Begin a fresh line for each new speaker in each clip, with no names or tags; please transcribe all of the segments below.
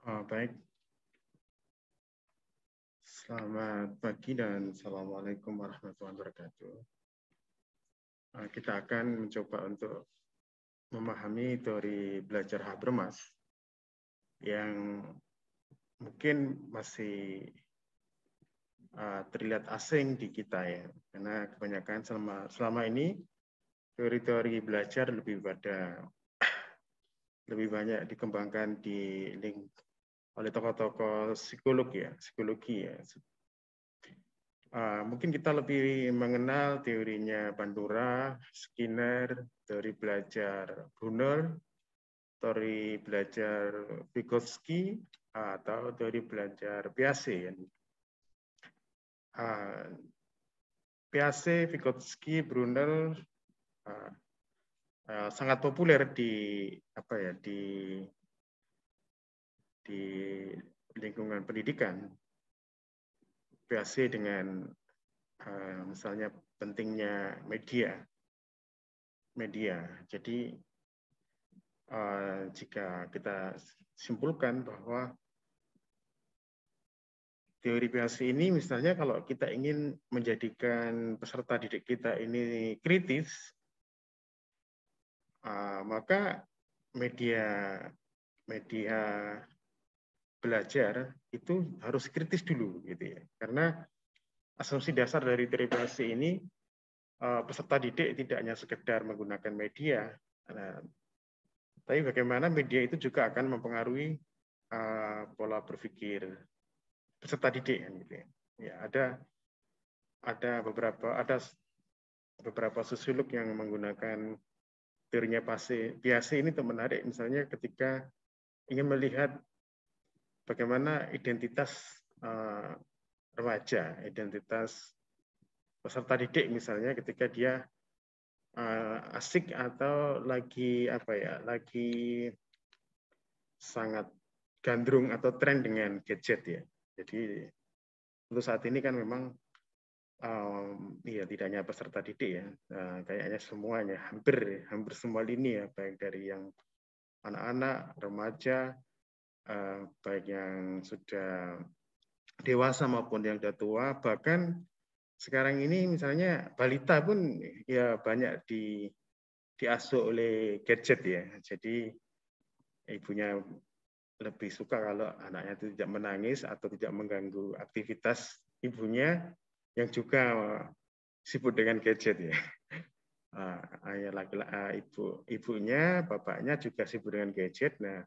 Baik, selamat pagi dan Assalamualaikum warahmatullahi wabarakatuh. Kita akan mencoba untuk memahami teori belajar Habermas yang mungkin masih terlihat asing di kita ya, karena kebanyakan selama ini teori-teori belajar lebih banyak dikembangkan oleh tokoh-tokoh psikologi ya. Mungkin kita lebih mengenal teorinya Bandura, Skinner, teori belajar Brunner, teori belajar Vygotsky, atau teori belajar Piaget. Piaget, Vygotsky, Brunner sangat populer di lingkungan pendidikan. Piaget dengan misalnya pentingnya media. Jadi jika kita simpulkan bahwa teori Piaget ini misalnya kalau kita ingin menjadikan peserta didik kita ini kritis, maka media belajar itu harus kritis dulu gitu ya. Karena asumsi dasar dari teori Piaget ini peserta didik tidak hanya sekedar menggunakan media, tapi bagaimana media itu juga akan mempengaruhi pola berpikir peserta didik gitu ya. Ya, ada beberapa sosiolog yang menggunakan teorinya Piaget ini untuk menarik, misalnya ketika ingin melihat bagaimana identitas remaja, identitas peserta didik misalnya ketika dia asik atau lagi sangat gandrung atau tren dengan gadget ya. Jadi untuk saat ini kan memang tidak hanya peserta didik ya, kayaknya semuanya hampir semua lini ya, baik dari yang anak-anak, remaja, baik yang sudah dewasa maupun yang sudah tua, bahkan sekarang ini misalnya balita pun ya banyak diasuh oleh gadget ya. Jadi ibunya lebih suka kalau anaknya itu tidak menangis atau tidak mengganggu aktivitas ibunya yang juga sibuk dengan gadget ya. Ibunya, bapaknya juga sibuk dengan gadget. Nah,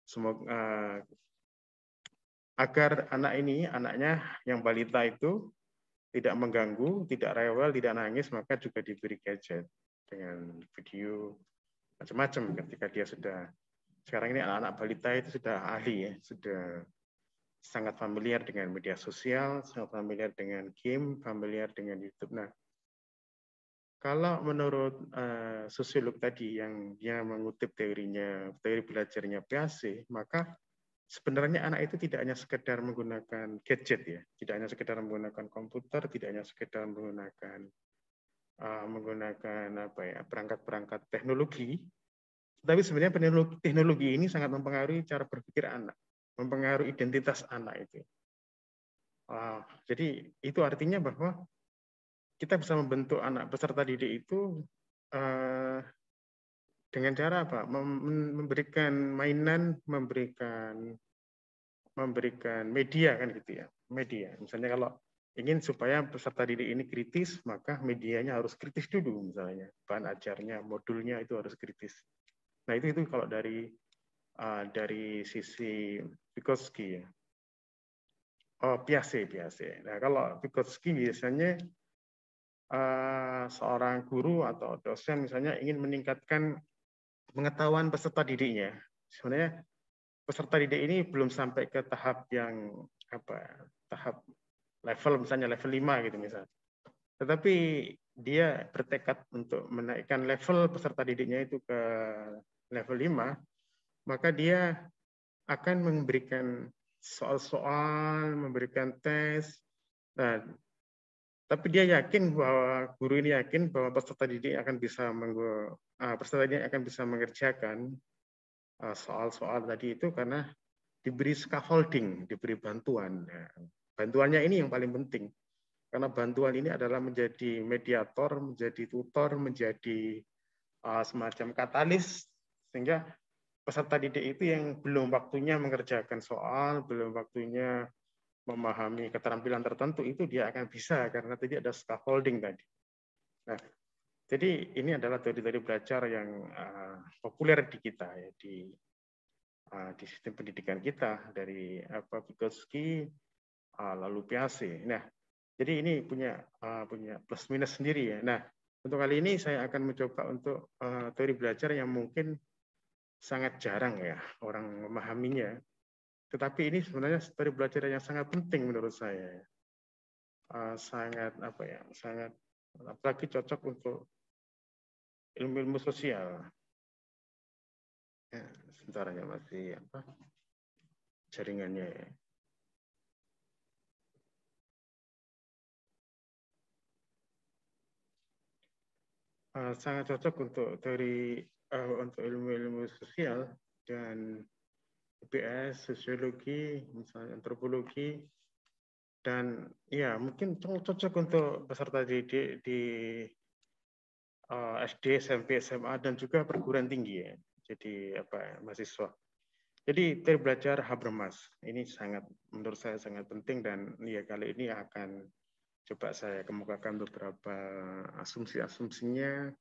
semoga agar anaknya yang balita itu tidak mengganggu, tidak rewel, tidak nangis, maka juga diberi gadget dengan video macam-macam ketika dia sudah, sekarang ini anak-anak balita itu sudah ahli ya, sudah sangat familiar dengan media sosial, sangat familiar dengan game, familiar dengan YouTube. Nah, kalau menurut sosiolog tadi yang dia mengutip teori belajarnya Piaget, maka sebenarnya anak itu tidak hanya sekedar menggunakan gadget ya, tidak hanya sekedar menggunakan komputer, tidak hanya sekedar menggunakan perangkat-perangkat teknologi, tapi sebenarnya teknologi ini sangat mempengaruhi cara berpikir anak, mempengaruhi identitas anak itu. Jadi itu artinya bahwa kita bisa membentuk anak peserta didik itu dengan cara apa? Memberikan mainan, memberikan media kan gitu ya, media. Misalnya kalau ingin supaya peserta didik ini kritis, maka medianya harus kritis dulu misalnya, bahan ajarnya, modulnya itu harus kritis. Nah itu kalau dari sisi Vygotsky ya. Piaget. Nah kalau Vygotsky biasanya seorang guru atau dosen misalnya ingin meningkatkan pengetahuan peserta didiknya. Sebenarnya peserta didik ini belum sampai ke tahap yang tahap level misalnya level 5 gitu misalnya. Tetapi dia bertekad untuk menaikkan level peserta didiknya itu ke level 5, maka dia akan memberikan soal-soal, memberikan tes. Nah, tapi dia yakin bahwa guru ini yakin bahwa peserta didik akan bisa mengerjakan soal-soal tadi itu karena diberi scaffolding, diberi bantuan. Nah, bantuannya ini yang paling penting. Karena bantuan ini adalah menjadi mediator, menjadi tutor, menjadi semacam katalis, sehingga peserta didik itu yang belum waktunya mengerjakan soal, belum waktunya memahami keterampilan tertentu, itu dia akan bisa karena tadi ada scaffolding tadi. Nah, jadi ini adalah teori-teori belajar yang populer di kita ya, di sistem pendidikan kita dari Vygotsky, lalu Piaget. Nah, jadi ini punya plus minus sendiri ya. Nah, untuk kali ini saya akan mencoba untuk teori belajar yang mungkin sangat jarang ya orang memahaminya. Tetapi ini sebenarnya teori belajar yang sangat penting menurut saya. Sangat sangat apalagi cocok untuk ilmu-ilmu sosial. Ya, sebentar ya masih jaringannya ya. Sangat cocok untuk teori untuk ilmu-ilmu sosial dan IPS, sosiologi, misalnya antropologi, dan ya mungkin cocok untuk peserta didik di SD, SMP, SMA, dan juga perguruan tinggi ya. Jadi mahasiswa. Jadi teori belajar Habermas ini menurut saya sangat penting, dan ya kali ini akan coba saya kemukakan beberapa asumsi-asumsinya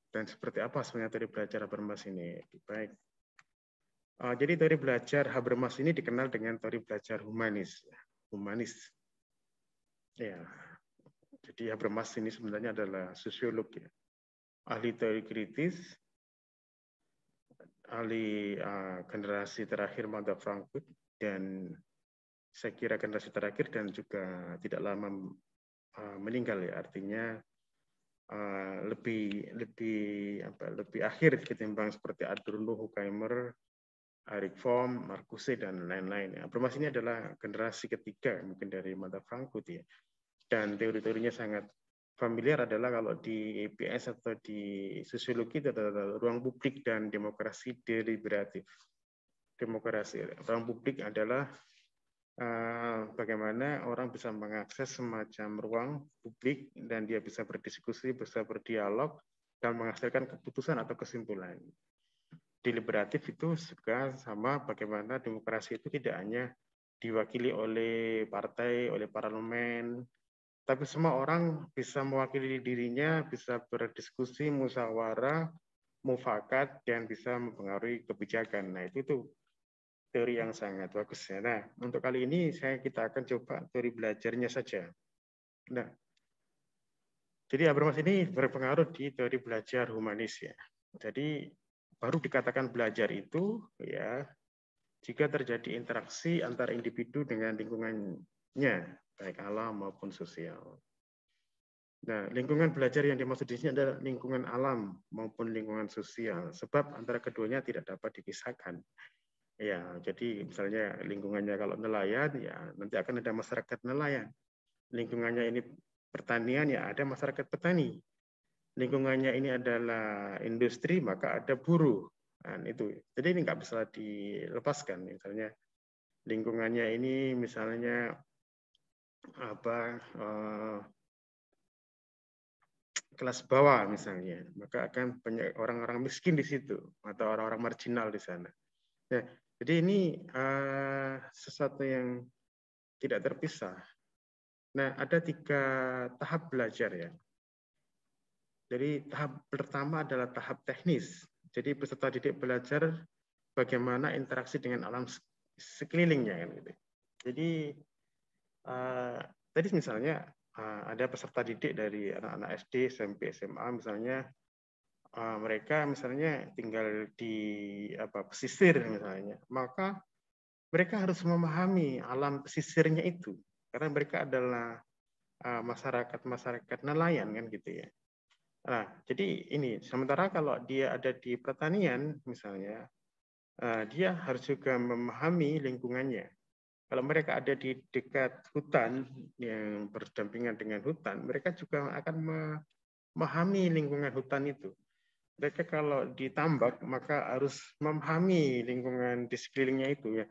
dan seperti apa sebenarnya teori belajar Habermas ini. Baik. Jadi teori belajar Habermas ini dikenal dengan teori belajar humanis. Humanis. Ya. Jadi Habermas ini sebenarnya adalah sosiolog ya. Ahli teori kritis, ahli generasi terakhir Manda Frankfurt, dan saya kira generasi terakhir dan juga tidak lama meninggal ya, artinya lebih akhir ketimbang seperti Adorno, Horkheimer, Erich Fromm, Marcuse, dan lain-lain. Habermas ini adalah generasi ketiga mungkin dari Manda Frankfurt ya, dan teori-teorinya sangat familiar adalah kalau di IPS atau di sosiologi itu adalah ruang publik dan demokrasi deliberatif. Demokrasi, ruang publik adalah bagaimana orang bisa mengakses semacam ruang publik dan dia bisa berdiskusi, bisa berdialog, dan menghasilkan keputusan atau kesimpulan. Deliberatif itu juga sama bagaimana demokrasi itu tidak hanya diwakili oleh partai, oleh parlemen, tapi semua orang bisa mewakili dirinya, bisa berdiskusi, musyawarah, mufakat, dan bisa mempengaruhi kebijakan. Nah, itu teori yang sangat bagus ya. Nah, untuk kali ini kita akan coba teori belajarnya saja. Nah, jadi Habermas ini berpengaruh di teori belajar humanis ya. Jadi baru dikatakan belajar itu ya jika terjadi interaksi antara individu dengan lingkungannya, baik alam maupun sosial. Nah, lingkungan belajar yang dimaksud di sini adalah lingkungan alam maupun lingkungan sosial, sebab antara keduanya tidak dapat dipisahkan. Ya, jadi misalnya lingkungannya kalau nelayan, ya nanti akan ada masyarakat nelayan. Lingkungannya ini pertanian, ya ada masyarakat petani. Lingkungannya ini adalah industri, maka ada buruh. Nah, itu. Jadi ini nggak bisa dilepaskan. Misalnya lingkungannya ini misalnya kelas bawah misalnya, maka akan banyak orang-orang miskin di situ atau orang-orang marginal di sana. Nah, jadi ini sesuatu yang tidak terpisah. Nah, ada 3 tahap belajar ya. Jadi tahap pertama adalah tahap teknis. Jadi peserta didik belajar bagaimana interaksi dengan alam sekelilingnya kan gitu. Jadi tadi misalnya ada peserta didik dari anak-anak SD, SMP, SMA misalnya, mereka misalnya tinggal di pesisir misalnya, maka mereka harus memahami alam pesisirnya itu karena mereka adalah masyarakat nelayan kan gitu ya. Nah, jadi ini sementara kalau dia ada di pertanian misalnya, dia harus juga memahami lingkungannya. Kalau mereka ada di dekat hutan yang berdampingan dengan hutan, mereka juga akan memahami lingkungan hutan itu. Mereka kalau ditambak maka harus memahami lingkungan di sekelilingnya itu ya.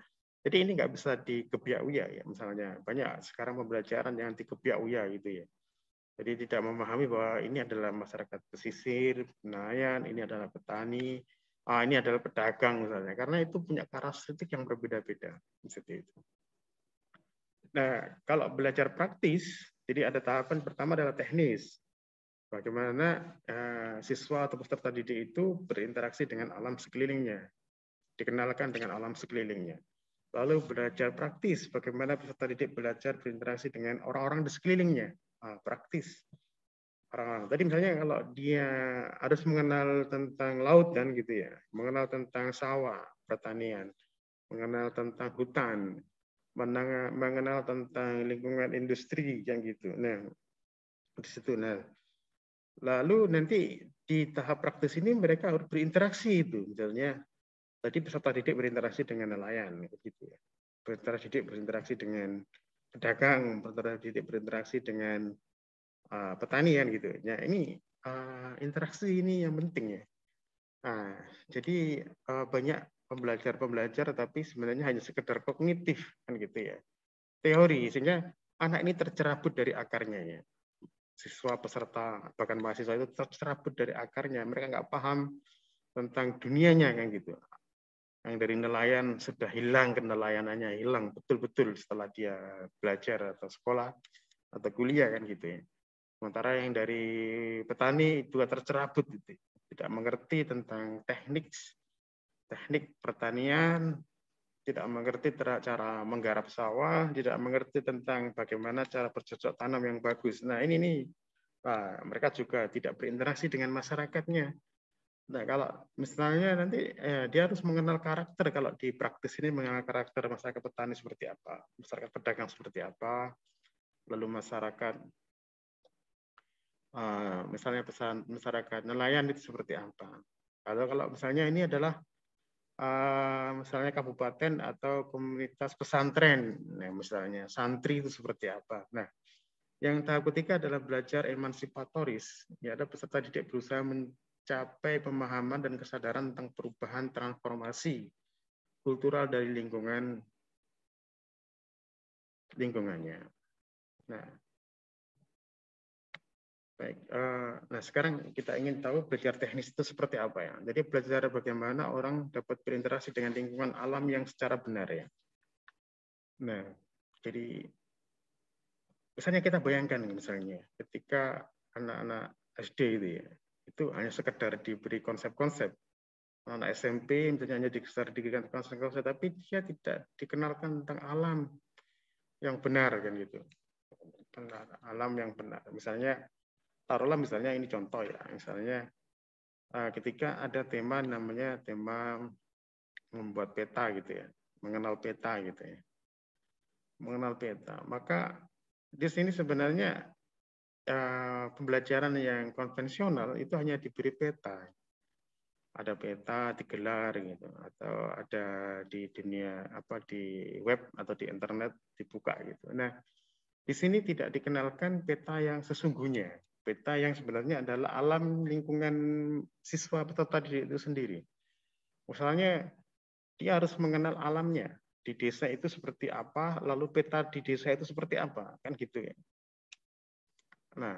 Jadi ini nggak bisa dikebiak-uya ya, misalnya banyak sekarang pembelajaran yang dikebiak-uya gitu ya. Jadi tidak memahami bahwa ini adalah masyarakat pesisir, nelayan, ini adalah petani, ini adalah pedagang misalnya, karena itu punya karakteristik yang berbeda-beda seperti itu. Nah, kalau belajar praktis, jadi ada tahapan pertama adalah teknis. Bagaimana siswa atau peserta didik itu berinteraksi dengan alam sekelilingnya, dikenalkan dengan alam sekelilingnya. Lalu belajar praktis, bagaimana peserta didik belajar berinteraksi dengan orang-orang di sekelilingnya, praktis. Orang-orang. Tadi misalnya kalau dia harus mengenal tentang laut dan gitu ya, mengenal tentang sawah, pertanian, mengenal tentang hutan, mengenal tentang lingkungan industri yang gitu. Nah, di situ. Nah, lalu nanti di tahap praktis ini mereka harus berinteraksi itu, misalnya tadi peserta didik berinteraksi dengan nelayan, gitu ya. Peserta didik berinteraksi dengan pedagang, peserta didik berinteraksi dengan petani kan gitu. Nah, ini interaksi ini yang penting ya. Nah, jadi banyak pembelajar tapi sebenarnya hanya sekedar kognitif kan gitu ya. Teori sehingga anak ini tercerabut dari akarnya ya. Siswa peserta bahkan mahasiswa itu tercerabut dari akarnya. Mereka nggak paham tentang dunianya kan gitu. Yang dari nelayan sudah hilang kenelayanannya, hilang betul-betul setelah dia belajar atau sekolah atau kuliah kan gitu ya. Sementara yang dari petani juga tercerabut gitu. Tidak mengerti tentang teknik pertanian, tidak mengerti cara menggarap sawah, tidak mengerti tentang bagaimana cara bercocok tanam yang bagus. Nah, ini nih mereka juga tidak berinteraksi dengan masyarakatnya. Nah, kalau misalnya nanti dia harus mengenal karakter, kalau di praktis ini mengenal karakter masyarakat petani seperti apa, masyarakat pedagang seperti apa, lalu masyarakat misalnya masyarakat nelayan itu seperti apa. Kalau misalnya ini adalah misalnya kabupaten atau komunitas pesantren, nah, misalnya santri itu seperti apa. Nah, yang tahap ketiga adalah belajar emansipatoris. Ya, ada peserta didik berusaha mencapai pemahaman dan kesadaran tentang perubahan transformasi kultural dari lingkungannya. Nah, baik. Nah, sekarang kita ingin tahu belajar teknis itu seperti apa ya. Jadi belajar bagaimana orang dapat berinteraksi dengan lingkungan alam yang secara benar ya. Nah, jadi misalnya kita bayangkan misalnya ketika anak-anak SD itu hanya sekedar diberi konsep-konsep. Anak SMP misalnya hanya diberikan konsep-konsep, tapi dia tidak dikenalkan tentang alam yang benar kan gitu. Alam yang benar. Misalnya taruhlah misalnya ini contoh ya, misalnya ketika ada tema namanya tema membuat peta gitu ya, mengenal peta gitu ya, mengenal peta. Maka di sini sebenarnya pembelajaran yang konvensional itu hanya diberi peta. Ada peta digelar gitu, atau ada di dunia di web atau di internet dibuka gitu. Nah, di sini tidak dikenalkan peta yang sesungguhnya. Peta yang sebenarnya adalah alam lingkungan siswa peserta didik itu sendiri. Misalnya dia harus mengenal alamnya. Di desa itu seperti apa, lalu peta di desa itu seperti apa, kan gitu ya. Nah,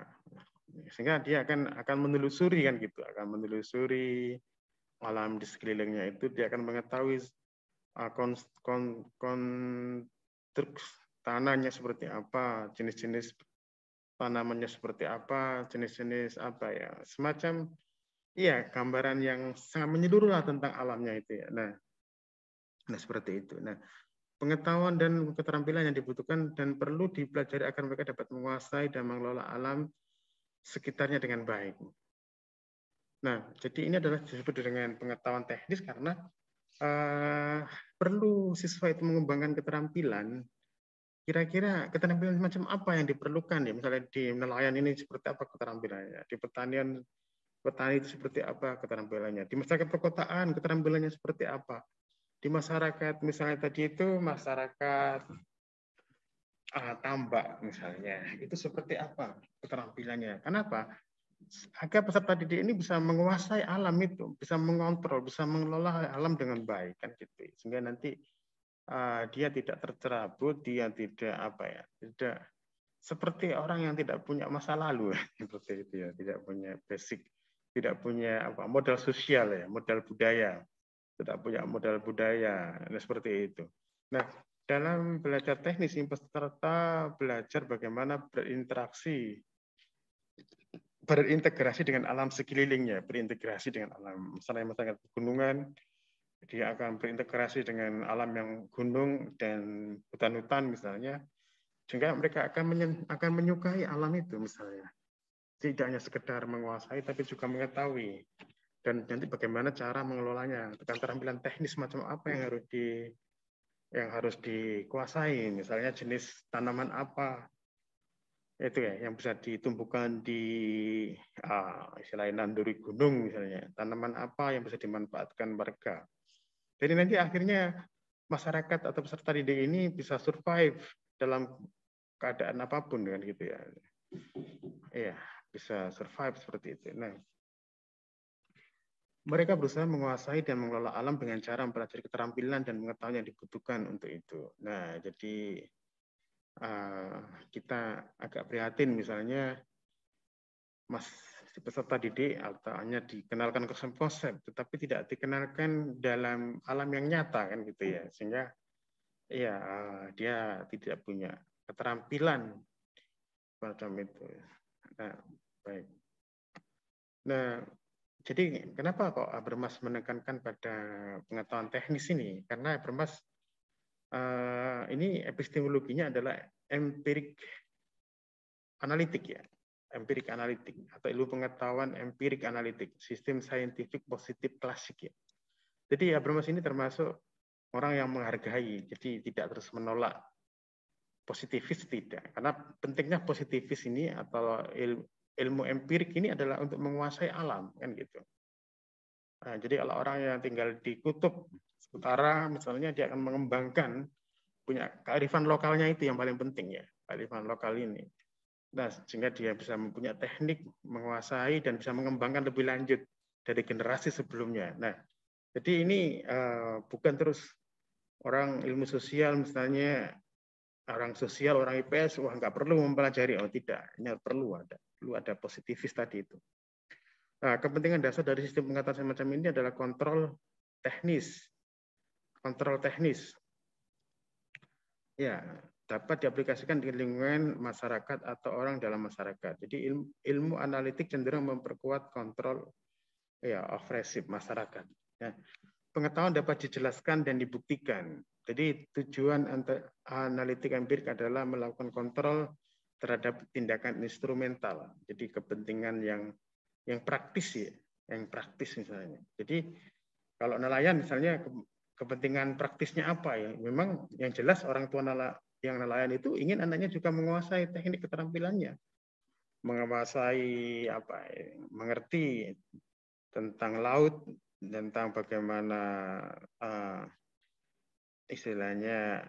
sehingga dia akan menelusuri kan gitu, akan menelusuri alam di sekelilingnya itu, dia akan mengetahui konstruksi tanahnya seperti apa, jenis-jenis tanamannya seperti apa, jenis-jenis apa ya, semacam iya gambaran yang sangat menyeluruh lah tentang alamnya itu ya. Nah, seperti itu. Nah, pengetahuan dan keterampilan yang dibutuhkan dan perlu dipelajari agar mereka dapat menguasai dan mengelola alam sekitarnya dengan baik. Nah, jadi ini adalah disebut dengan pengetahuan teknis karena perlu siswa itu mengembangkan keterampilan. Kira-kira keterampilan macam apa yang diperlukan ya? Misalnya di nelayan ini seperti apa keterampilannya? Di pertanian petani itu seperti apa keterampilannya? Di masyarakat perkotaan keterampilannya seperti apa? Di masyarakat misalnya tadi itu masyarakat tambak misalnya, itu seperti apa keterampilannya? Kenapa? Agar peserta didik ini bisa menguasai alam itu, bisa mengontrol, bisa mengelola alam dengan baik kan gitu. Sehingga nanti dia tidak tercerabut, dia tidak tidak seperti orang yang tidak punya masa lalu seperti itu ya, tidak punya basic, tidak punya modal sosial ya, modal budaya, tidak punya modal budaya, nah seperti itu. Nah, dalam belajar teknis ini peserta belajar bagaimana berintegrasi dengan alam sekelilingnya, berintegrasi dengan alam. Misalnya masyarakat pegunungan, dia akan berintegrasi dengan alam yang gunung dan hutan-hutan misalnya, sehingga mereka akan menyukai alam itu misalnya. Tidak hanya sekedar menguasai, tapi juga mengetahui. Dan nanti bagaimana cara mengelolanya, keterampilan teknis macam apa yang harus dikuasai, misalnya jenis tanaman apa, itu ya yang bisa ditumbuhkan di istilahnya nanduri gunung misalnya, tanaman apa yang bisa dimanfaatkan warga. Jadi nanti akhirnya masyarakat atau peserta didik ini bisa survive dalam keadaan apapun kan gitu ya. Iya, bisa survive seperti itu. Nah, mereka berusaha menguasai dan mengelola alam dengan cara mempelajari keterampilan dan pengetahuan yang dibutuhkan untuk itu. Nah, jadi kita agak prihatin misalnya Mas peserta didik atau hanya dikenalkan konsep-konsep, tetapi tidak dikenalkan dalam alam yang nyata kan gitu ya, sehingga ya dia tidak punya keterampilan macam itu. Nah, baik. Nah, jadi kenapa kok Habermas menekankan pada pengetahuan teknis ini? Karena Habermas ini epistemologinya adalah empirik analitik ya, empirik analitik atau ilmu pengetahuan empirik analitik, sistem saintifik positif klasik ya. Jadi Habermas ini termasuk orang yang menghargai, jadi tidak terus menolak positivis tidak, karena pentingnya positivis ini atau ilmu empirik ini adalah untuk menguasai alam kan gitu. Nah, jadi kalau orang yang tinggal di kutub utara misalnya dia akan mengembangkan punya kearifan lokalnya itu yang paling penting ya, kearifan lokal ini. Nah, sehingga dia bisa mempunyai teknik, menguasai dan bisa mengembangkan lebih lanjut dari generasi sebelumnya. Nah, jadi ini bukan terus orang ilmu sosial misalnya orang sosial, orang IPS, wah nggak perlu mempelajari. Oh tidak, ini perlu ada positivis tadi itu. Nah, kepentingan dasar dari sistem pengetahuan semacam ini adalah kontrol teknis. Kontrol teknis. Ya, dapat diaplikasikan di lingkungan masyarakat atau orang dalam masyarakat. Jadi ilmu analitik cenderung memperkuat kontrol of resip masyarakat. Ya. Pengetahuan dapat dijelaskan dan dibuktikan. Jadi tujuan analitik empirik adalah melakukan kontrol terhadap tindakan instrumental. Jadi kepentingan yang praktis ya, yang praktis misalnya. Jadi kalau nelayan misalnya kepentingan praktisnya apa ya? Memang yang jelas orang tua yang nelayan itu ingin anaknya juga menguasai teknik keterampilannya, menguasai mengerti tentang laut, tentang bagaimana istilahnya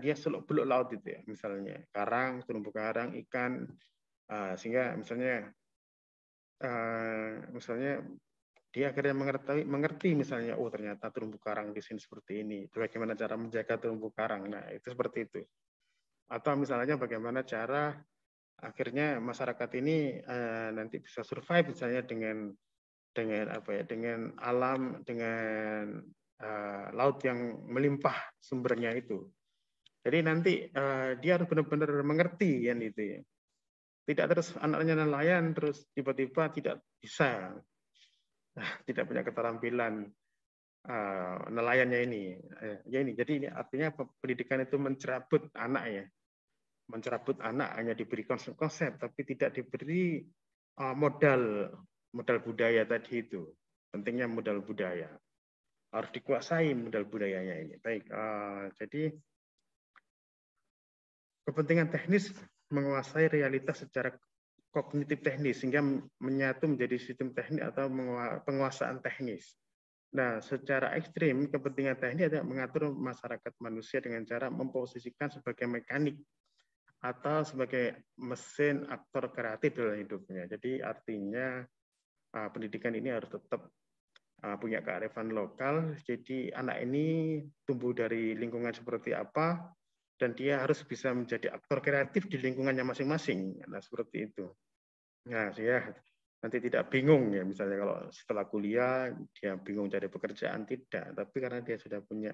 dia seluk-beluk laut itu ya, misalnya karang, terumbu karang, ikan, sehingga misalnya dia akhirnya mengerti misalnya, oh ternyata terumbu karang di sini seperti ini, bagaimana cara menjaga terumbu karang, nah itu seperti itu. Atau misalnya bagaimana cara akhirnya masyarakat ini nanti bisa survive misalnya dengan alam, dengan laut yang melimpah sumbernya itu. Jadi nanti dia harus benar-benar mengerti kan itu ya. Tidak terus anaknya nelayan terus tiba-tiba tidak bisa, tidak punya keterampilan nelayannya ini. Ya ini. Jadi ini artinya pendidikan itu mencerabut anak ya. Mencerabut anak hanya diberi konsep-konsep tapi tidak diberi modal budaya tadi itu. Pentingnya modal budaya. Harus dikuasai modal budayanya ini. Baik, jadi kepentingan teknis menguasai realitas secara kognitif teknis sehingga menyatu menjadi sistem teknik atau penguasaan teknis. Nah, secara ekstrim kepentingan teknis adalah mengatur masyarakat manusia dengan cara memposisikan sebagai mekanik atau sebagai mesin aktor kreatif dalam hidupnya. Jadi artinya pendidikan ini harus tetap punya kearifan lokal. Jadi anak ini tumbuh dari lingkungan seperti apa, dan dia harus bisa menjadi aktor kreatif di lingkungannya masing-masing. Nah, seperti itu. Nah, ya nanti tidak bingung ya, misalnya kalau setelah kuliah dia bingung cari pekerjaan, tidak. Tapi karena dia sudah punya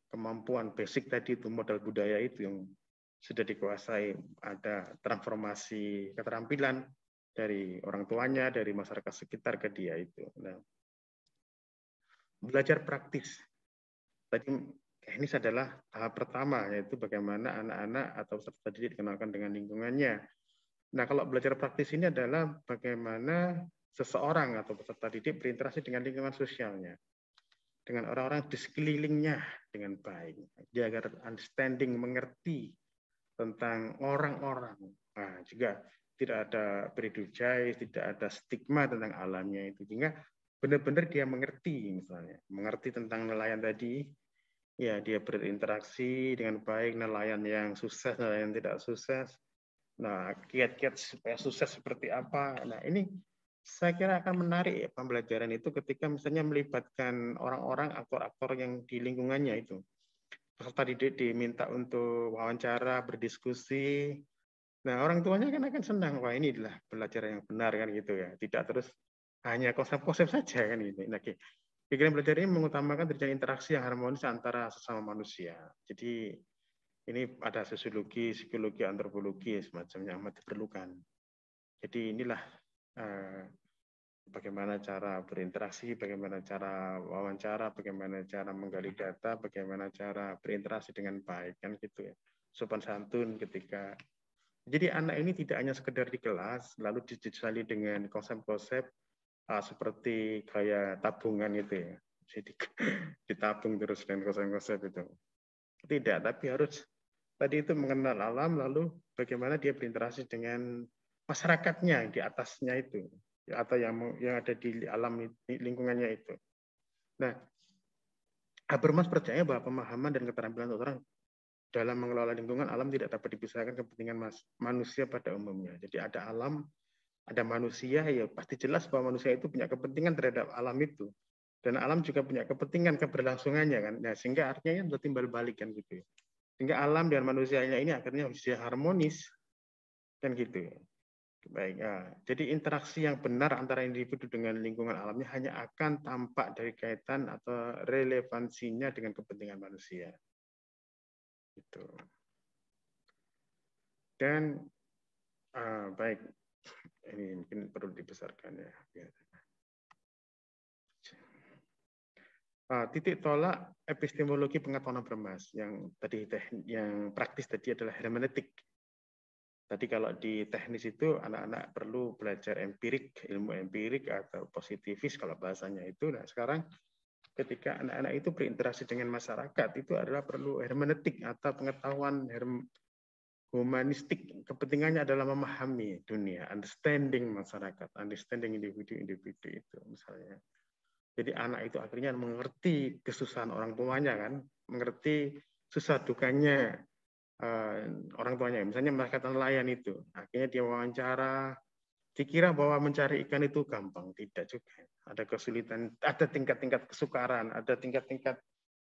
kemampuan basic tadi itu, modal budaya itu yang sudah dikuasai, ada transformasi keterampilan dari orang tuanya, dari masyarakat sekitar ke dia itu. Nah, belajar praktis. Tadi teknis adalah tahap pertama, yaitu bagaimana anak-anak atau peserta didik dikenalkan dengan lingkungannya. Nah, kalau belajar praktis ini adalah bagaimana seseorang atau peserta didik berinteraksi dengan lingkungan sosialnya, dengan orang-orang di sekelilingnya dengan baik. Dia agar understanding, mengerti tentang orang-orang. Nah, juga tidak ada prejudice, tidak ada stigma tentang alamnya itu. Sehingga benar-benar dia mengerti, misalnya. Mengerti tentang nelayan tadi, ya dia berinteraksi dengan baik, nelayan yang sukses, nelayan yang tidak sukses. Nah, kiat-kiat supaya sukses seperti apa. Nah, ini saya kira akan menarik ya, pembelajaran itu ketika misalnya melibatkan orang-orang, aktor-aktor yang di lingkungannya itu. Peserta didik diminta untuk wawancara, berdiskusi. Nah, orang tuanya kan akan senang, wah ini adalah pelajaran yang benar kan gitu ya. Tidak terus hanya konsep-konsep saja kan gitu. Nah, pikiran belajar ini mengutamakan terjadi interaksi yang harmonis antara sesama manusia. Jadi ini ada sosiologi, psikologi, antropologi semacam yang amat diperlukan. Jadi inilah bagaimana cara berinteraksi, bagaimana cara wawancara, bagaimana cara menggali data, bagaimana cara berinteraksi dengan baik kan gitu ya. Sopan santun ketika. Jadi anak ini tidak hanya sekedar di kelas lalu disali dengan konsep-konsep seperti kayak tabungan itu ya. Jadi ditabung terus dengan konsep-konsep itu. Tidak, tapi harus tadi itu mengenal alam lalu bagaimana dia berinteraksi dengan masyarakatnya di atasnya itu atau yang ada di alam lingkungannya itu. Nah, Habermas percaya bahwa pemahaman dan keterampilan orang dalam mengelola lingkungan alam tidak dapat dipisahkan kepentingan manusia pada umumnya. Jadi ada alam, ada manusia, ya pasti jelas bahwa manusia itu punya kepentingan terhadap alam itu. Dan alam juga punya kepentingan keberlangsungannya kan. Nah, sehingga artinya itu timbal balik kan gitu ya. Sehingga alam dan manusianya ini akhirnya bisa harmonis kan gitu ya. Baik, ya. Jadi interaksi yang benar antara individu dengan lingkungan alamnya hanya akan tampak dari kaitan atau relevansinya dengan kepentingan manusia. Gitu. Dan baik, ini mungkin perlu dibesarkan ya. Titik tolak epistemologi pengetahuan Habermas yang tadi yang praktis tadi adalah hermeneutik. Tadi kalau di teknis itu anak-anak perlu belajar empirik, ilmu empirik atau positivis kalau bahasanya itu. Nah sekarang ketika anak-anak itu berinteraksi dengan masyarakat itu adalah perlu hermeneutik atau pengetahuan humanistik. Kepentingannya adalah memahami dunia, understanding masyarakat, understanding individu-individu itu misalnya. Jadi anak itu akhirnya mengerti kesusahan orang tuanya kan, mengerti susah dukanya orang tuanya, misalnya masyarakat nelayan itu, akhirnya dia wawancara, dikira bahwa mencari ikan itu gampang, tidak juga. Ada kesulitan, ada tingkat-tingkat kesukaran, ada tingkat-tingkat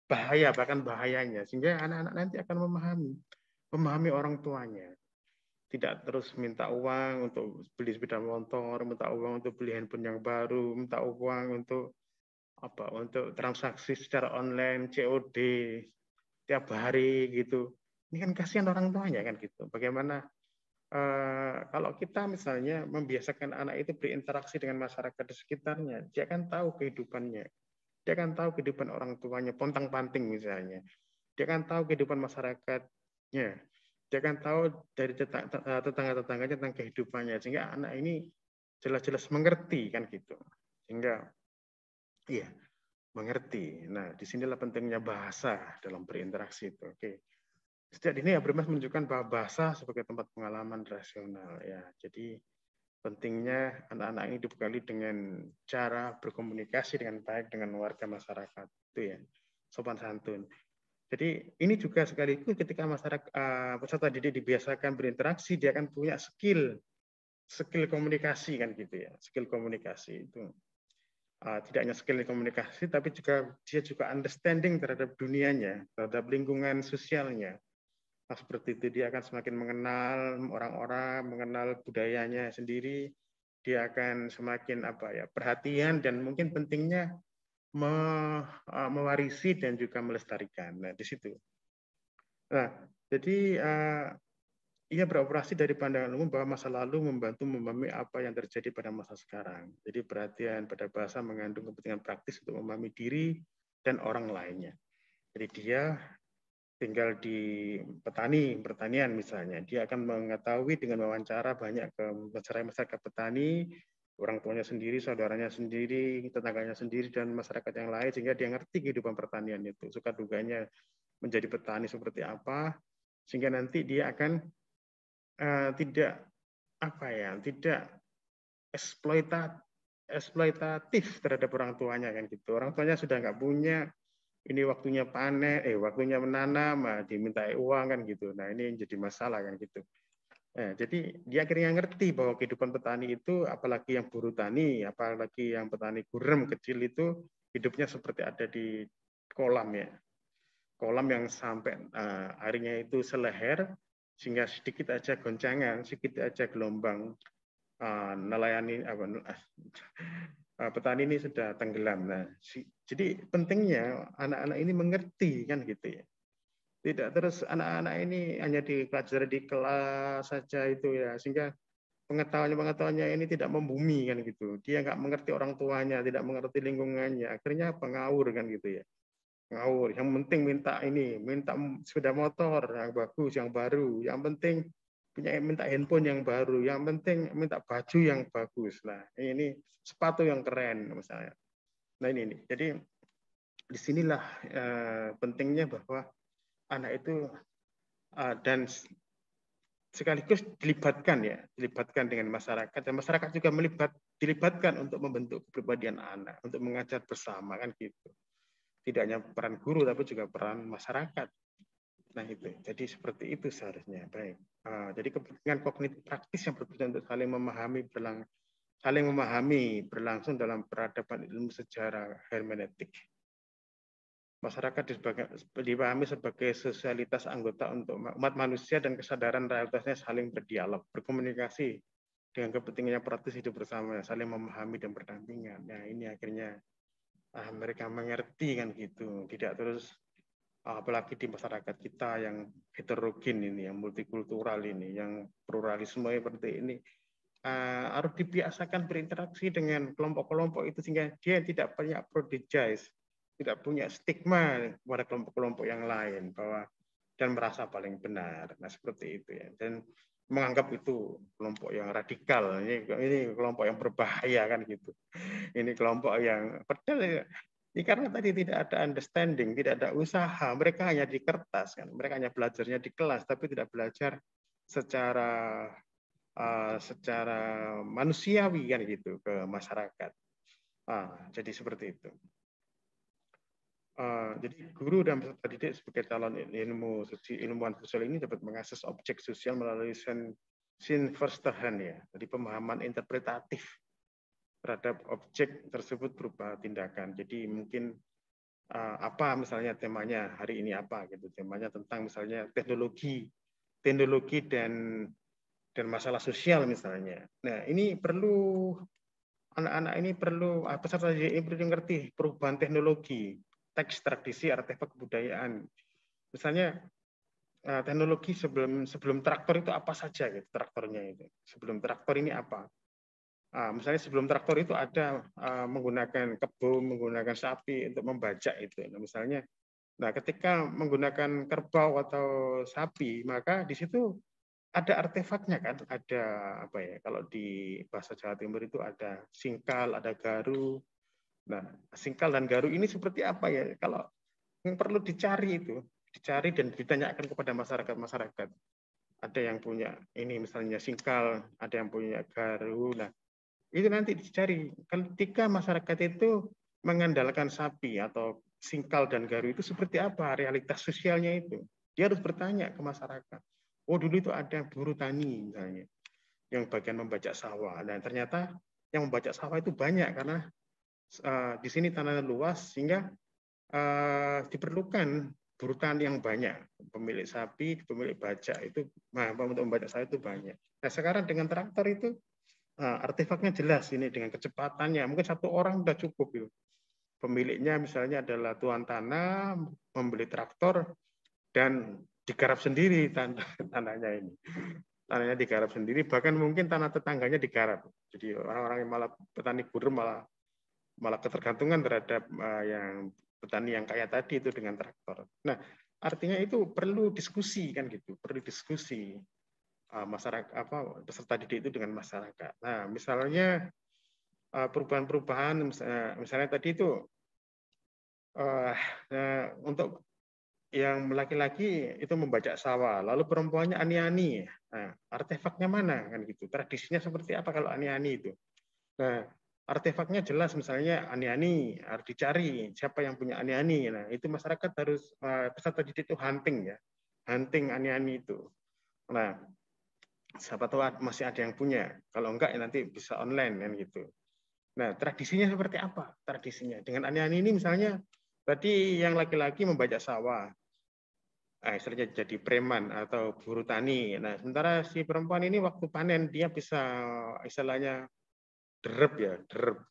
bahaya, bahkan bahayanya, sehingga anak-anak nanti akan memahami orang tuanya. Tidak terus minta uang untuk beli sepeda motor, minta uang untuk beli handphone yang baru, minta uang untuk untuk transaksi secara online, COD tiap hari gitu. Ini kan kasihan orang tuanya kan gitu. Bagaimana kalau kita misalnya membiasakan anak itu berinteraksi dengan masyarakat di sekitarnya, dia akan tahu kehidupannya. Dia akan tahu kehidupan orang tuanya, pontang-panting misalnya. Dia akan tahu kehidupan masyarakatnya. Dia akan tahu dari tetangga-tetangganya tentang kehidupannya. Sehingga anak ini jelas-jelas mengerti kan gitu. Sehingga iya, mengerti. Nah, disinilah pentingnya bahasa dalam berinteraksi itu. Oke. Sejak ini Habermas menunjukkan bahwa bahasa sebagai tempat pengalaman rasional ya. Jadi pentingnya anak-anak ini dibekali dengan cara berkomunikasi dengan baik dengan warga masyarakat itu ya, sopan santun. Jadi ini juga sekaligus ketika masyarakat peserta didik dibiasakan berinteraksi, dia akan punya skill komunikasi kan gitu ya, skill komunikasi itu. tidak hanya skill komunikasi, tapi juga dia juga understanding terhadap dunianya, terhadap lingkungan sosialnya. Nah, seperti itu dia akan semakin mengenal orang-orang, mengenal budayanya sendiri. Dia akan semakin perhatian dan mungkin pentingnya mewarisi dan juga melestarikan. Nah, di situ. Nah, jadi ia beroperasi dari pandangan umum bahwa masa lalu membantu memahami apa yang terjadi pada masa sekarang. Jadi perhatian pada bahasa mengandung kepentingan praktis untuk memahami diri dan orang lainnya. Jadi dia tinggal di pertanian misalnya, dia akan mengetahui dengan wawancara banyak ke masyarakat petani, orang tuanya sendiri, saudaranya sendiri, tetangganya sendiri, dan masyarakat yang lain, sehingga dia ngerti kehidupan pertanian itu, suka duganya menjadi petani seperti apa, sehingga nanti dia akan tidak eksploitatif terhadap orang tuanya kan gitu. Orang tuanya sudah nggak punya, ini waktunya panen, waktunya menanam, diminta uang kan gitu. Nah ini jadi masalah kan gitu. Jadi dia akhirnya ngerti bahwa kehidupan petani itu, apalagi yang buruh tani, apalagi yang petani gurem kecil itu, hidupnya seperti ada di kolam ya. Kolam yang sampai airnya itu seleher, sehingga sedikit aja goncangan, sedikit aja gelombang, nelayani petani ini sudah tenggelam. Nah, jadi pentingnya anak-anak ini mengerti kan gitu ya. Tidak terus anak-anak ini hanya dipelajari di kelas saja itu ya, sehingga pengetahuannya ini tidak membumi kan gitu. Dia nggak mengerti orang tuanya, tidak mengerti lingkungannya, akhirnya pengawur kan gitu ya. Ngawur, yang penting minta sepeda motor yang bagus, yang baru, yang penting minta handphone yang baru, yang penting minta baju yang bagus. Nah, ini sepatu yang keren misalnya. Nah ini. Jadi disinilah pentingnya bahwa anak itu dan sekaligus dilibatkan dengan masyarakat, dan masyarakat juga dilibatkan untuk membentuk kepribadian anak, untuk mengajar bersama kan gitu. Tidak hanya peran guru tapi juga peran masyarakat. Nah itu, jadi seperti itu seharusnya. Baik. Jadi kepentingan kognitif praktis yang bertujuan untuk saling memahami berlangsung dalam peradaban ilmu sejarah hermeneutik. Masyarakat dipahami sebagai sosialitas anggota untuk umat manusia dan kesadaran realitasnya saling berdialog, berkomunikasi dengan kepentingan praktis hidup bersama, saling memahami dan berdampingan. Nah ini akhirnya mereka mengerti kan gitu, tidak terus apalagi di masyarakat kita yang heterogen ini, yang multikultural ini, yang pluralisme seperti ini, harus dibiasakan berinteraksi dengan kelompok-kelompok itu sehingga dia tidak punya prejudice, tidak punya stigma pada kelompok-kelompok yang lain bahwa dan merasa paling benar. Nah seperti itu ya. Dan menganggap itu kelompok yang radikal, ini kelompok yang berbahaya kan gitu. Ini kelompok yang padahal ini karena tadi tidak ada understanding, tidak ada usaha, mereka hanya di kertas kan, mereka hanya belajarnya di kelas, tapi tidak belajar secara manusiawi kan gitu ke masyarakat. Jadi seperti itu. Jadi guru dan peserta didik sebagai calon ilmuwan sosial ini dapat mengakses objek sosial melalui Sinverstehen ya, jadi pemahaman interpretatif terhadap objek tersebut berupa tindakan. Jadi mungkin apa misalnya temanya hari ini apa gitu, temanya tentang misalnya teknologi dan masalah sosial misalnya. Nah ini perlu anak-anak ini perlu peserta didik ini perlu mengerti perubahan teknologi, teks tradisi, artefak kebudayaan. Misalnya teknologi sebelum traktor itu apa saja gitu, traktornya itu. Sebelum traktor ini apa? Misalnya sebelum traktor itu ada menggunakan kebun, menggunakan sapi untuk membajak itu. Nah, misalnya, ketika menggunakan kerbau atau sapi, maka di situ ada artefaknya kan, ada apa ya? Kalau di bahasa Jawa Timur itu ada singkal, ada garu. Nah, singkal dan garu ini seperti apa ya? Kalau yang perlu dicari dan ditanyakan kepada masyarakat. Ada yang punya ini misalnya singkal, ada yang punya garu. Nah, itu nanti dicari. Ketika masyarakat itu mengandalkan sapi atau singkal dan garu itu seperti apa realitas sosialnya itu. Dia harus bertanya ke masyarakat. Oh dulu itu ada buruh tani misalnya, yang bagian membajak sawah. Dan ternyata yang membajak sawah itu banyak karena di sini tanahnya luas sehingga diperlukan buruh tani yang banyak. Pemilik sapi, pemilik bajak itu, untuk membajak sawit itu banyak. Nah sekarang dengan traktor itu artefaknya jelas ini dengan kecepatannya. Mungkin satu orang sudah cukup itu. Pemiliknya misalnya adalah tuan tanah, membeli traktor dan digarap sendiri tanahnya ini. Tanahnya digarap sendiri, bahkan mungkin tanah tetangganya digarap. Jadi orang-orang yang malah petani buruh malah ketergantungan terhadap yang petani yang kaya tadi itu dengan traktor. Nah, artinya itu perlu diskusi kan gitu, perlu diskusi masyarakat peserta didik itu dengan masyarakat. Nah, misalnya perubahan-perubahan misalnya tadi itu untuk yang laki-laki itu membajak sawah, lalu perempuannya ani-ani. Nah, artefaknya mana kan gitu? Tradisinya seperti apa kalau ani-ani itu? Nah, artefaknya jelas misalnya ani-ani harus dicari siapa yang punya ani-ani. Nah, itu masyarakat harus peserta didik itu hunting ya. Hunting ani-ani itu. Nah, siapa tahu masih ada yang punya. Kalau enggak ya nanti bisa online kan gitu. Nah, tradisinya seperti apa? Tradisinya dengan ani-ani ini misalnya tadi yang laki-laki membajak sawah. Istilahnya jadi preman atau buruh tani. Nah, sementara si perempuan ini waktu panen dia bisa istilahnya derep ya,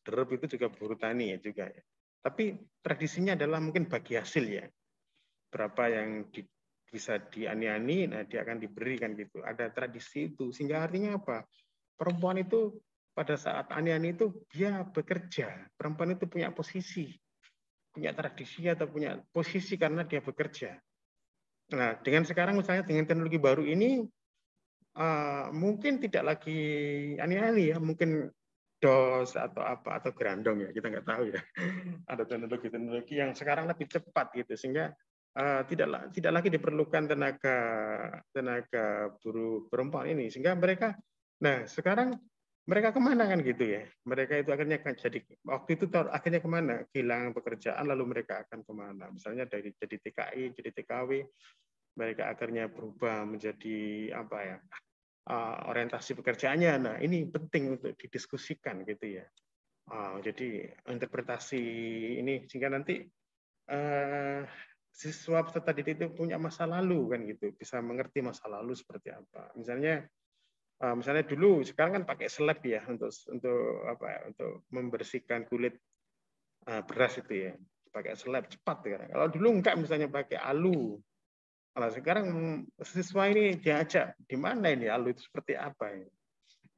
derep itu juga buruh tani ya juga ya. Tapi tradisinya adalah mungkin bagi hasil ya. Berapa yang bisa diani-ani, nah dia akan diberikan gitu. Ada tradisi itu sehingga artinya apa? Perempuan itu pada saat ani-ani itu dia bekerja. Perempuan itu punya posisi, punya tradisi atau punya posisi karena dia bekerja. Nah, dengan sekarang misalnya dengan teknologi baru ini mungkin tidak lagi ani-ani ya, mungkin dos atau apa atau grandong ya, kita nggak tahu ya. Ada teknologi-teknologi yang sekarang lebih cepat gitu sehingga tidak lagi diperlukan tenaga buruh perempuan ini sehingga mereka sekarang mereka kemana kan gitu ya, mereka itu akhirnya jadi waktu itu akhirnya kemana, kehilangan pekerjaan lalu mereka akan kemana, misalnya dari jadi TKI jadi TKW, mereka akhirnya berubah menjadi apa ya, orientasi pekerjaannya. Nah ini penting untuk didiskusikan gitu ya. Jadi interpretasi ini sehingga nanti siswa peserta didik itu punya masa lalu kan gitu, bisa mengerti masa lalu seperti apa. Misalnya dulu, sekarang kan pakai seleb ya untuk apa ya, untuk membersihkan kulit beras itu ya, pakai seleb cepat ya. Kalau dulu enggak, misalnya pakai alu. Kalau sekarang siswa ini diajak di mana ini alu itu seperti apa ini?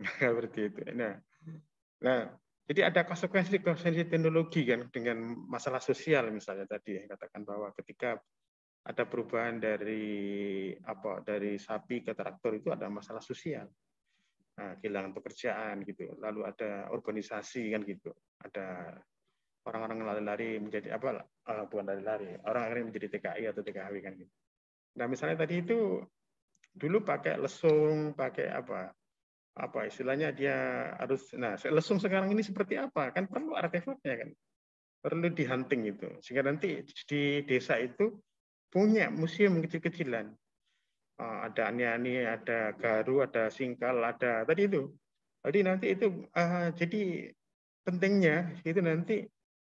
Seperti itu. Nah, jadi ada konsekuensi teknologi kan dengan masalah sosial misalnya tadi katakan bahwa ketika ada perubahan dari sapi ke traktor itu ada masalah sosial. Nah, kehilangan pekerjaan gitu. Lalu ada urbanisasi kan gitu. Ada orang-orang lari-lari menjadi bukan lari-lari, orang-orang menjadi TKI atau TKW kan gitu. Nah, misalnya tadi itu dulu pakai lesung, pakai apa istilahnya dia harus, lesung sekarang ini seperti apa kan perlu artefaknya kan, perlu dihunting itu sehingga nanti di desa itu punya museum kecil-kecilan, ada ani-ani, ada garu, ada singkal, ada tadi itu, jadi nanti itu jadi pentingnya itu nanti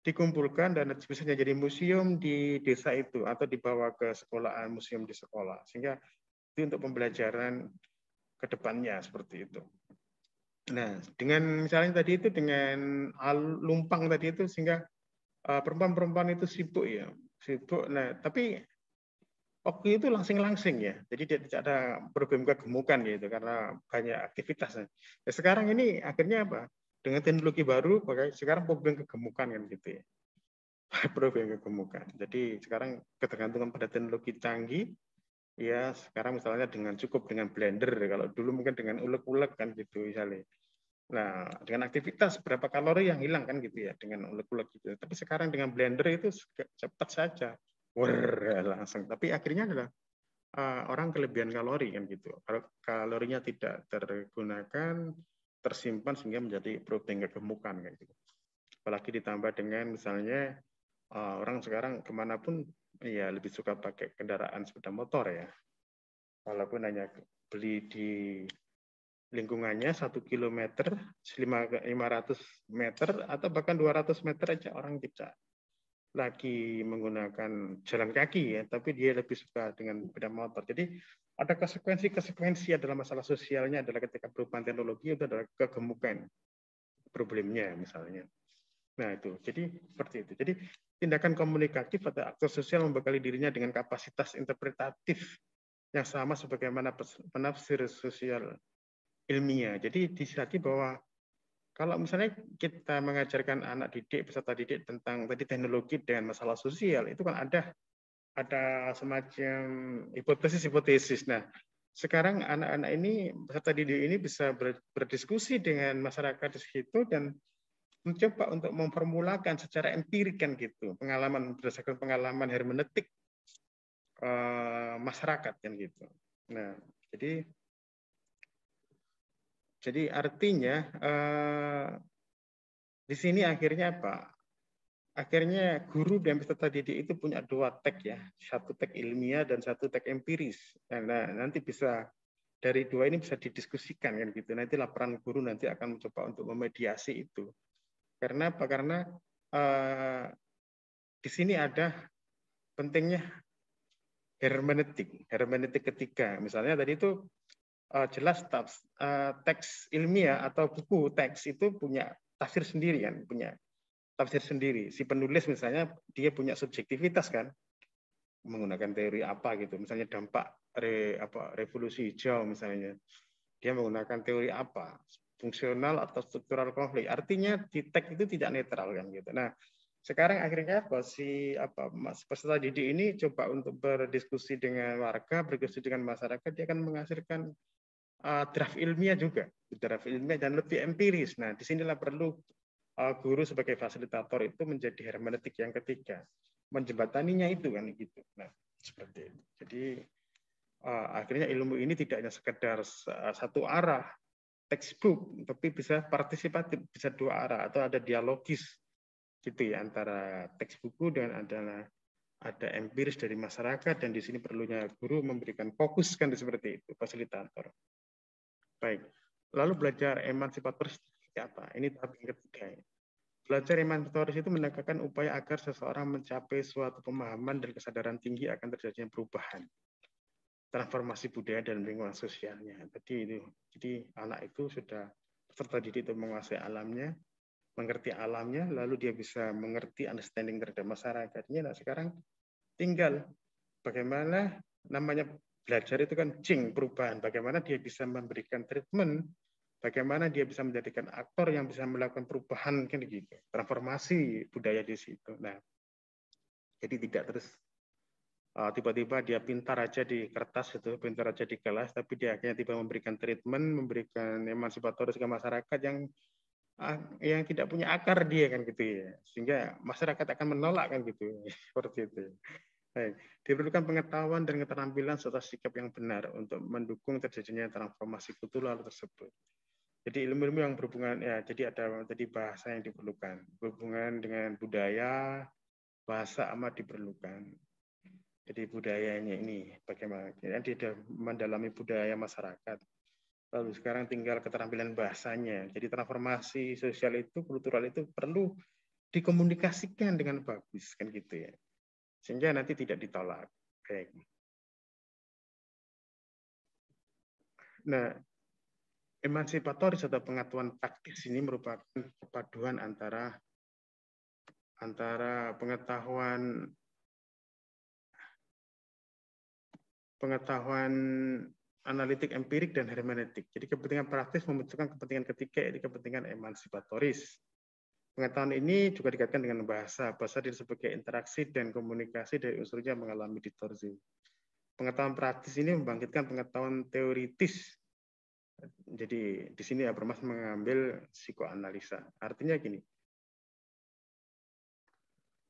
dikumpulkan dan bisa jadi museum di desa itu atau dibawa ke sekolahan, museum di sekolah sehingga itu untuk pembelajaran ke depannya seperti itu. Nah, dengan misalnya tadi itu dengan lumpang tadi itu sehingga perempuan-perempuan itu sibuk ya, sibuk. Nah, tapi waktu itu langsing-langsing ya, jadi tidak ada problem kegemukan gitu karena banyak aktivitas. Nah, sekarang ini akhirnya apa? Dengan teknologi baru, sekarang problem kegemukan kan gitu ya, problem kegemukan. Jadi sekarang ketergantungan pada teknologi canggih. Ya, sekarang misalnya cukup dengan blender, kalau dulu mungkin dengan ulek-ulek kan gitu misalnya. Nah, dengan aktivitas berapa kalori yang hilang kan gitu ya dengan ulek-ulek gitu. Tapi sekarang dengan blender itu cepat saja. Langsung. Tapi akhirnya adalah orang kelebihan kalori kan gitu. Kalau kalorinya tidak tergunakan, tersimpan sehingga menjadi protein kegemukan kan gitu. Apalagi ditambah dengan misalnya orang sekarang kemanapun ya lebih suka pakai kendaraan sepeda motor ya. Walaupun hanya beli di lingkungannya 1 kilometer, 500 meter, atau bahkan 200 meter aja orang tidak lagi menggunakan jalan kaki ya, tapi dia lebih suka dengan sepeda motor. Jadi ada konsekuensi adalah masalah sosialnya adalah ketika perubahan teknologi itu adalah kegemukan problemnya misalnya. Nah itu, jadi seperti itu. Jadi tindakan komunikatif atau aktor sosial membekali dirinya dengan kapasitas interpretatif yang sama sebagaimana penafsir sosial ilmiah. Jadi disadari bahwa kalau misalnya kita mengajarkan anak didik, peserta didik tentang tadi teknologi dengan masalah sosial, itu kan ada semacam hipotesis-hipotesis. Nah, sekarang anak-anak ini, peserta didik ini bisa berdiskusi dengan masyarakat di situ dan mencoba untuk memformulakan secara empirik kan gitu, pengalaman berdasarkan pengalaman hermeneutik masyarakat kan gitu. Nah, jadi artinya di sini akhirnya apa? Akhirnya guru dan peserta didik itu punya dua tag ya, satu tag ilmiah dan satu tag empiris. Nah, nanti bisa dari dua ini bisa didiskusikan kan gitu. Nanti laporan guru nanti akan mencoba untuk memediasi itu. Karena apa? Karena di sini ada pentingnya hermeneutik ketiga. Misalnya tadi itu jelas teks ilmiah atau buku teks itu punya tafsir sendiri kan, punya tafsir sendiri. Si penulis misalnya dia punya subjektivitas kan, menggunakan teori apa gitu. Misalnya dampak revolusi hijau misalnya, dia menggunakan teori apa, fungsional atau struktural konflik. Artinya di teks itu tidak netral kan gitu. Nah, sekarang akhirnya apa peserta didik ini coba untuk berdiskusi dengan warga, berdiskusi dengan masyarakat, dia akan menghasilkan draft ilmiah juga, draft ilmiah dan lebih empiris. Nah, disinilah perlu guru sebagai fasilitator itu menjadi hermeneutik yang ketiga, menjembataninya itu kan gitu. Nah, seperti itu. Jadi akhirnya ilmu ini tidak hanya sekedar satu arah textbook, tapi bisa partisipatif, bisa dua arah atau ada dialogis gitu ya antara teks buku dan ada empiris dari masyarakat, dan di sini perlunya guru memberikan fokus kan seperti itu, fasilitator. Baik, lalu belajar emansipatoris seperti apa? Ini tahap yang ketiga. Belajar emansipatoris itu menekankan upaya agar seseorang mencapai suatu pemahaman dan kesadaran tinggi akan terjadinya perubahan, transformasi budaya dan lingkungan sosialnya. Jadi anak itu sudah peserta didik itu menguasai alamnya, mengerti alamnya, lalu dia bisa mengerti understanding terhadap masyarakatnya. Nah, sekarang tinggal bagaimana namanya belajar itu kan perubahan. Bagaimana dia bisa memberikan treatment, bagaimana dia bisa menjadikan aktor yang bisa melakukan perubahan kan gitu, transformasi budaya di situ. Nah, jadi tidak terus tiba-tiba dia pintar aja di kertas itu, pintar aja di kelas, tapi dia akhirnya tiba memberikan treatment, memberikan emansipatoris ke masyarakat yang tidak punya akar dia kan gitu ya, sehingga masyarakat akan menolak kan gitu, seperti itu. Baik. Diperlukan pengetahuan dan keterampilan serta sikap yang benar untuk mendukung terjadinya transformasi kultural tersebut. Jadi ilmu-ilmu yang berhubungan ya, jadi ada tadi bahasa yang diperlukan, berhubungan dengan budaya, bahasa amat diperlukan. Jadi budayanya ini bagaimana? Dia sudah mendalami budaya masyarakat. Lalu sekarang tinggal keterampilan bahasanya. Jadi transformasi sosial itu, kultural itu perlu dikomunikasikan dengan bagus kan gitu ya. Sehingga nanti tidak ditolak. Baik. Nah, emansipatoris atau pengetahuan praktis ini merupakan perpaduan antara pengetahuan analitik empirik dan hermeneutik. Jadi kepentingan praktis memunculkan kepentingan ketiga, yaitu kepentingan emansipatoris. Pengetahuan ini juga dikaitkan dengan bahasa. Bahasa disebut sebagai interaksi dan komunikasi dari unsurnya mengalami distorsi. Pengetahuan praktis ini membangkitkan pengetahuan teoritis. Jadi di sini Habermas mengambil psikoanalisa. Artinya gini.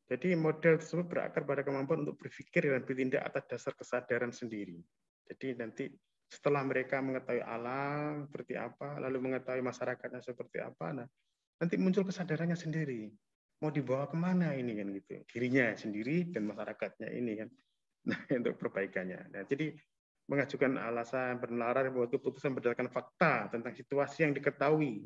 Jadi model tersebut berakar pada kemampuan untuk berpikir dan bertindak atas dasar kesadaran sendiri. Jadi nanti setelah mereka mengetahui alam seperti apa, lalu mengetahui masyarakatnya seperti apa, nah nanti muncul kesadarannya sendiri. Mau dibawa kemana ini kan gitu, dirinya sendiri dan masyarakatnya ini kan. Nah untuk perbaikannya. Nah jadi mengajukan alasan penelaran membuat keputusan berdasarkan fakta tentang situasi yang diketahui,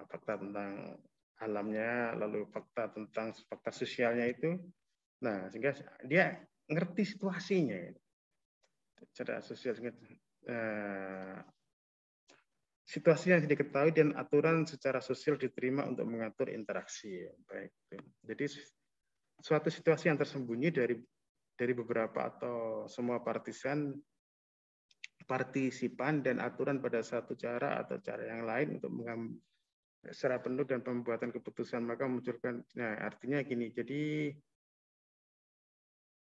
fakta tentang alamnya, lalu fakta tentang fakta sosialnya itu. Nah, sehingga dia ngerti situasinya secara sosial, situasi yang diketahui dan aturan secara sosial diterima untuk mengatur interaksi. Baik. Jadi suatu situasi yang tersembunyi dari beberapa atau semua partisipan dan aturan pada satu cara atau cara yang lain untuk mengambil secara penuh dan pembuatan keputusan, maka memunculkan. Nah, artinya gini. Jadi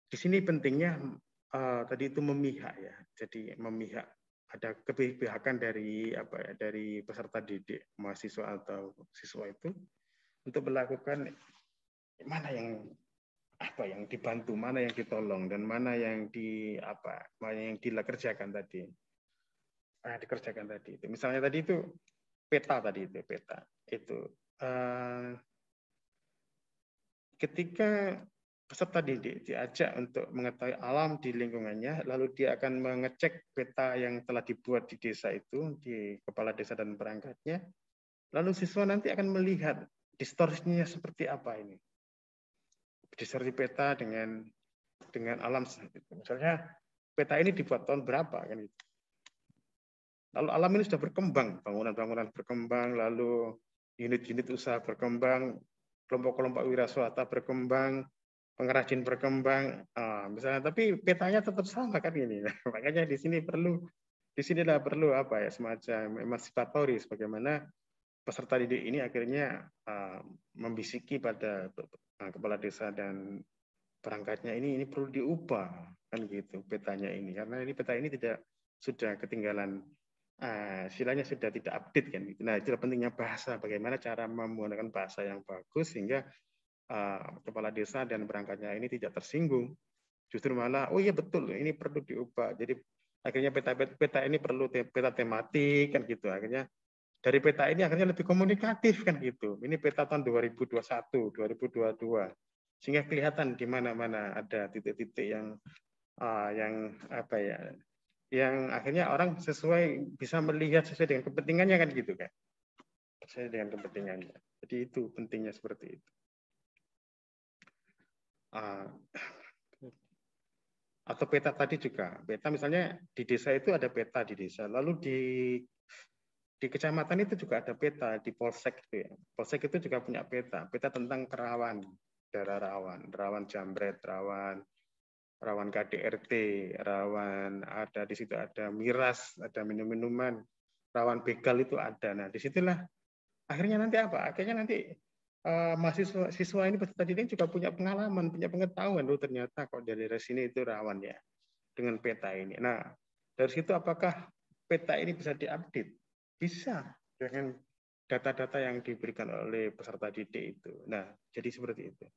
di sini pentingnya tadi itu memihak ya. Jadi memihak, ada keberpihakan dari dari peserta didik, mahasiswa atau siswa itu untuk melakukan mana yang dibantu, mana yang ditolong, dan mana yang dikerjakan tadi. Dikerjakan tadi itu. Misalnya tadi itu peta itu ketika peserta didik diajak untuk mengetahui alam di lingkungannya, lalu dia akan mengecek peta yang telah dibuat di desa itu, di kepala desa dan perangkatnya, lalu siswa nanti akan melihat distorsinya seperti apa ini. Distorsi peta dengan alam. Misalnya peta ini dibuat tahun berapa kan gitu. Lalu alam ini sudah berkembang, bangunan-bangunan berkembang, lalu unit-unit usaha berkembang, kelompok-kelompok wiraswasta berkembang, pengrajin berkembang, misalnya, tapi petanya tetap sama kan ini. Makanya di sinilah perlu semacam emansipatoris, bagaimana peserta didik ini akhirnya membisiki pada kepala desa dan perangkatnya ini perlu diubah kan gitu petanya ini, karena ini peta ini sudah ketinggalan, istilahnya sudah tidak update kan gitu. Nah, itu pentingnya bahasa, bagaimana cara menggunakan bahasa yang bagus sehingga kepala desa dan perangkatnya ini tidak tersinggung, justru malah oh iya betul ini perlu diubah. Jadi akhirnya peta ini perlu peta tematik kan gitu. Akhirnya dari peta ini akhirnya lebih komunikatif kan gitu. Ini peta tahun 2021, 2022, sehingga kelihatan di mana-mana ada titik-titik yang yang akhirnya orang bisa melihat sesuai dengan kepentingannya kan gitu kan. Sesuai dengan kepentingannya. Jadi itu pentingnya seperti itu. Atau peta tadi juga, peta misalnya di desa itu ada peta di desa, lalu di kecamatan itu juga ada peta, di polsek itu ya. Polsek itu juga punya peta tentang kerawan, daerah rawan jambret, rawan KDRT, rawan ada di situ ada miras, ada minum-minuman, rawan begal itu ada. Nah, disitulah akhirnya nanti apa? Akhirnya nanti siswa ini peserta didik juga punya pengalaman, punya pengetahuan, ternyata kok dari sini itu rawan ya dengan peta ini. Nah, dari situ apakah peta ini bisa diupdate? Bisa dengan data-data yang diberikan oleh peserta didik itu. Nah, jadi seperti itu.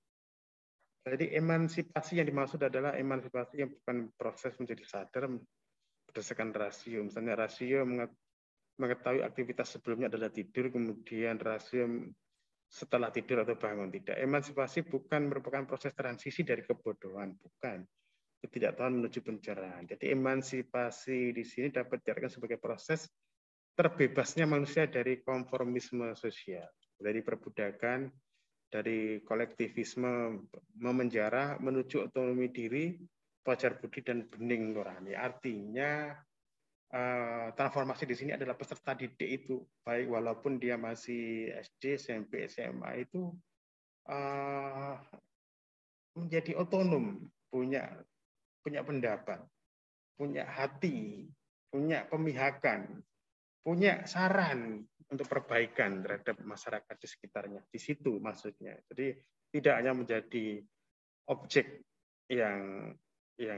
Jadi emansipasi yang dimaksud adalah emansipasi yang bukan proses menjadi sadar berdasarkan rasio. Misalnya rasio mengetahui aktivitas sebelumnya adalah tidur, kemudian rasio setelah tidur atau bangun. Tidak. Emansipasi bukan merupakan proses transisi dari kebodohan, bukan. Ketidaktahuan menuju pencerahan. Jadi emansipasi di sini dapat diartikan sebagai proses terbebasnya manusia dari konformisme sosial, dari perbudakan, dari kolektivisme memenjara menuju otonomi diri, pelajar budi dan bening nurani. Artinya transformasi di sini adalah peserta didik itu, baik walaupun dia masih SD, SMP, SMA itu menjadi otonom, punya pendapat, punya hati, punya pemihakan, punya saran untuk perbaikan terhadap masyarakat di sekitarnya. Di situ maksudnya. Jadi tidak hanya menjadi objek yang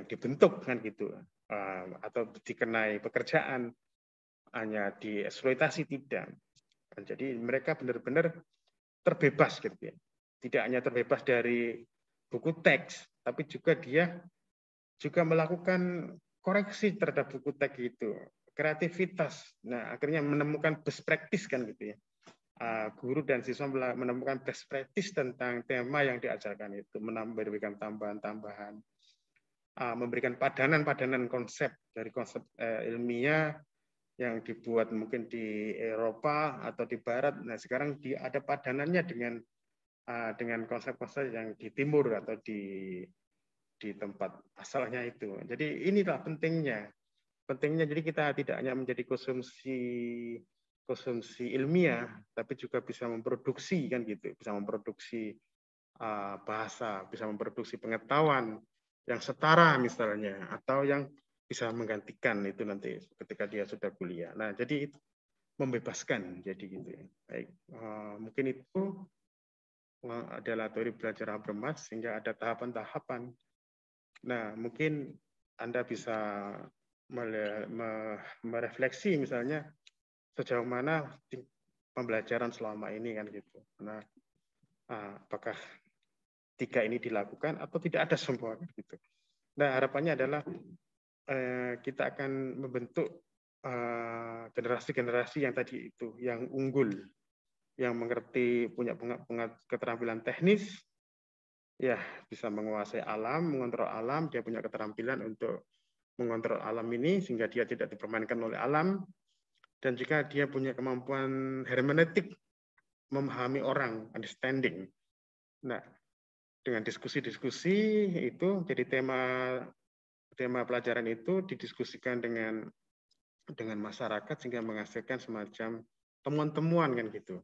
dibentuk kan gitu, atau dikenai pekerjaan, hanya dieksploitasi, tidak. Jadi mereka benar-benar terbebas gitu ya. Tidak hanya terbebas dari buku teks, tapi juga dia juga melakukan koreksi terhadap buku teks itu, kreativitas. Nah, akhirnya menemukan best practice kan gitu ya. Guru dan siswa menemukan best practice tentang tema yang diajarkan itu, memberikan tambahan-tambahan memberikan padanan konsep dari konsep ilmiah yang dibuat mungkin di Eropa atau di Barat. Nah, sekarang ada padanannya dengan konsep-konsep yang di Timur atau di tempat asalnya itu. Jadi inilah pentingnya. Jadi kita tidak hanya menjadi konsumsi ilmiah, tapi juga bisa memproduksi kan gitu, bisa memproduksi bahasa, bisa memproduksi pengetahuan yang setara misalnya, atau yang bisa menggantikan itu nanti ketika dia sudah kuliah. Nah, jadi itu membebaskan, jadi gitu ya. Baik, mungkin itu adalah teori belajar Habermas, sehingga ada tahapan-tahapan. Nah, mungkin Anda bisa merefleksi misalnya sejauh mana pembelajaran selama ini kan gitu. Nah, apakah 3 ini dilakukan atau tidak ada semua gitu. Nah, harapannya adalah kita akan membentuk generasi-generasi yang tadi itu, yang unggul, yang mengerti, punya keterampilan teknis, ya bisa menguasai alam, mengontrol alam, dia punya keterampilan untuk mengontrol alam ini sehingga dia tidak dipermainkan oleh alam, dan jika dia punya kemampuan hermeneutik, memahami orang, understanding. Nah, dengan diskusi-diskusi itu jadi tema pelajaran itu didiskusikan dengan masyarakat sehingga menghasilkan semacam temuan-temuan kan gitu.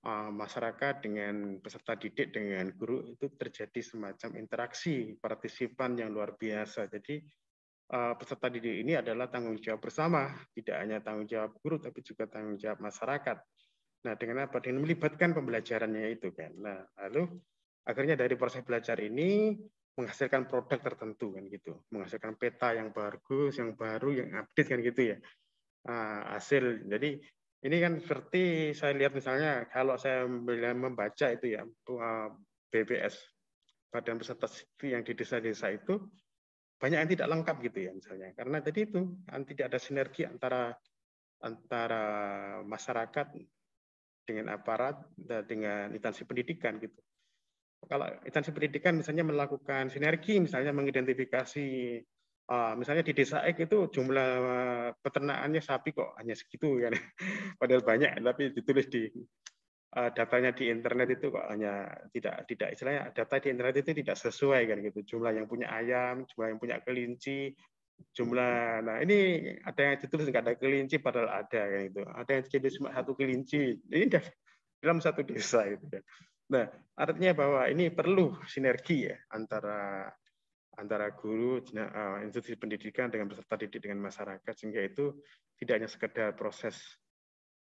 Masyarakat dengan peserta didik dengan guru itu terjadi semacam interaksi partisipan yang luar biasa. Jadi peserta didik ini adalah tanggung jawab bersama, tidak hanya tanggung jawab guru tapi juga tanggung jawab masyarakat. Nah, dengan apa? Dengan melibatkan pembelajarannya itu kan. Nah, lalu akhirnya dari proses belajar ini menghasilkan produk tertentu kan gitu, menghasilkan peta yang bagus, yang baru, yang update kan gitu ya. Hasil. Jadi ini kan seperti saya lihat misalnya kalau saya membaca itu ya BPS, Badan Pusat Statistik yang di desa-desa itu banyak yang tidak lengkap gitu ya misalnya, karena tadi itu tidak ada sinergi antara masyarakat dengan aparat dan dengan instansi pendidikan gitu. Kalau instansi pendidikan misalnya melakukan sinergi, misalnya mengidentifikasi, misalnya di desa X itu jumlah peternakannya sapi kok hanya segitu kan, padahal banyak, tapi ditulis di datanya di internet itu kok hanya tidak istilahnya data di internet itu tidak sesuai kan gitu, jumlah yang punya ayam, jumlah yang punya kelinci, jumlah, nah ini ada yang ditulis nggak ada kelinci padahal ada kan itu, ada yang ditulis cuma 1 kelinci, ini dalam satu desa itu kan. Nah, artinya bahwa ini perlu sinergi ya antara guru, institusi pendidikan dengan peserta didik dengan masyarakat, sehingga itu tidak hanya sekedar proses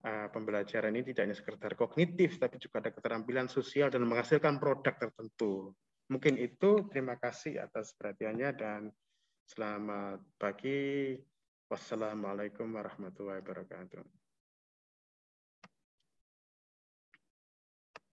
pembelajaran ini tidak hanya sekedar kognitif, tapi juga ada keterampilan sosial dan menghasilkan produk tertentu. Mungkin itu, terima kasih atas perhatiannya dan selamat pagi. Wassalamualaikum warahmatullahi wabarakatuh.